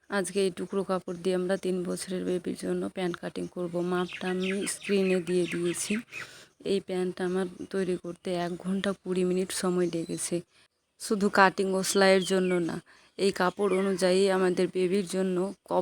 আজকে এই টুকরো কাপড় দিয়ে আমরা 3 বছরের বেবির জন্য প্যান্ট কাটিং করব। মাপটা আমি স্ক্রিনে দিয়ে দিয়েছি। এই প্যান্টটা আমার তৈরি করতে 1 ঘন্টা 20 মিনিট সময় লেগেছে। শুধু কাটিং ও সেলাইয়ের জন্য না, এই কাপড় অনুযায়ী আমাদের বেবির জন্য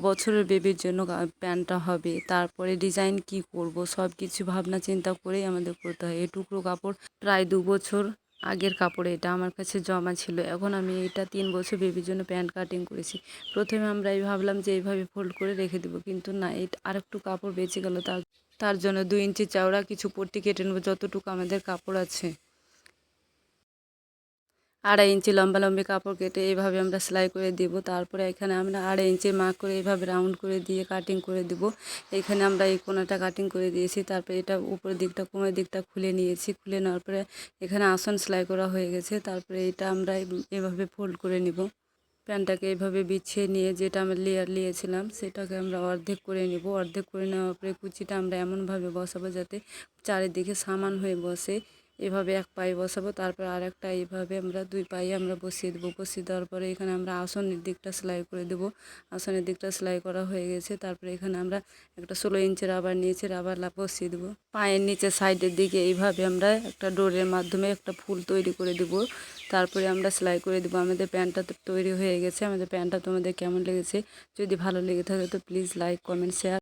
বছরের বেবির জন্য প্যান্টটা হবে, তারপরে ডিজাইন কি করব সব কিছু ভাবনা চিন্তা করেই আমাদের করতে হয়। এই টুকরো কাপড় প্রায় 2 বছর আগের কাপড়, এটা আমার কাছে জমা ছিল। এখন আমি এটা 3 বছর বেবির জন্য প্যান্ট কাটিং করেছি। প্রথমে আমরা ভাবলাম যে এইভাবে ফোল্ড করে রেখে দেবো, কিন্তু না, এটা আরেকটু কাপড় বেঁচে গেল। তার জন্য 2 ইঞ্চি চওড়া কিছু পট্টি কেটে নেবো, যতটুকু আমাদের কাপড় আছে। 2.5 ইঞ্চি লম্বালম্বি কাপড় কেটে এইভাবে আমরা সেলাই করে দেব। তারপরে এখানে আমরা 2.5 ইঞ্চি মার্ক করে এইভাবে রাউন্ড করে দিয়ে কাটিং করে দেব। এখানে আমরা এই কোণাটা কাটিং করে দিয়েছি। তারপরে এটা উপরের দিকটা কোণের দিকটা খুলে নিয়েছি। খুলে নেওয়ার পরে এখানে আসন সেলাই করা হয়ে গেছে। তারপরে এটা আমরা এভাবে ফোল্ড করে নিব। প্যান্টটাকে এইভাবে বিছিয়ে নিয়ে যেটা আমরা লেয়ার নিয়েছিলাম সেটাকে আমরা অর্ধেক করে নিব। অর্ধেক করে নেওয়ার পরে কুচিটা আমরা এমনভাবে বসাবো যাতে চারিদিকে সমান হয়ে বসে। এভাবে এক পায়ে বসাবো, তারপর আর একটা এইভাবে আমরা 2 পায়ে আমরা বসিয়ে দেবো। বসিয়ে দেওয়ার পরে এখানে আমরা আসনের দিকটা সেলাই করে দেবো। আসনের দিকটা সেলাই করা হয়ে গেছে। তারপরে এখানে আমরা একটা 16 ইঞ্চি রাবার নিয়েছি, রাবার বসিয়ে দেবো। পায়ের নিচে সাইডের দিকে এইভাবে আমরা একটা ডোরের মাধ্যমে একটা ফুল তৈরি করে দেবো। তারপরে আমরা সেলাই করে দেবো। আমাদের প্যান্টটা তো তৈরি হয়ে গেছে। আমাদের প্যান্টটা তোমাদের কেমন লেগেছে? যদি ভালো লেগে থাকে তো প্লিজ লাইক, কমেন্ট, শেয়ার।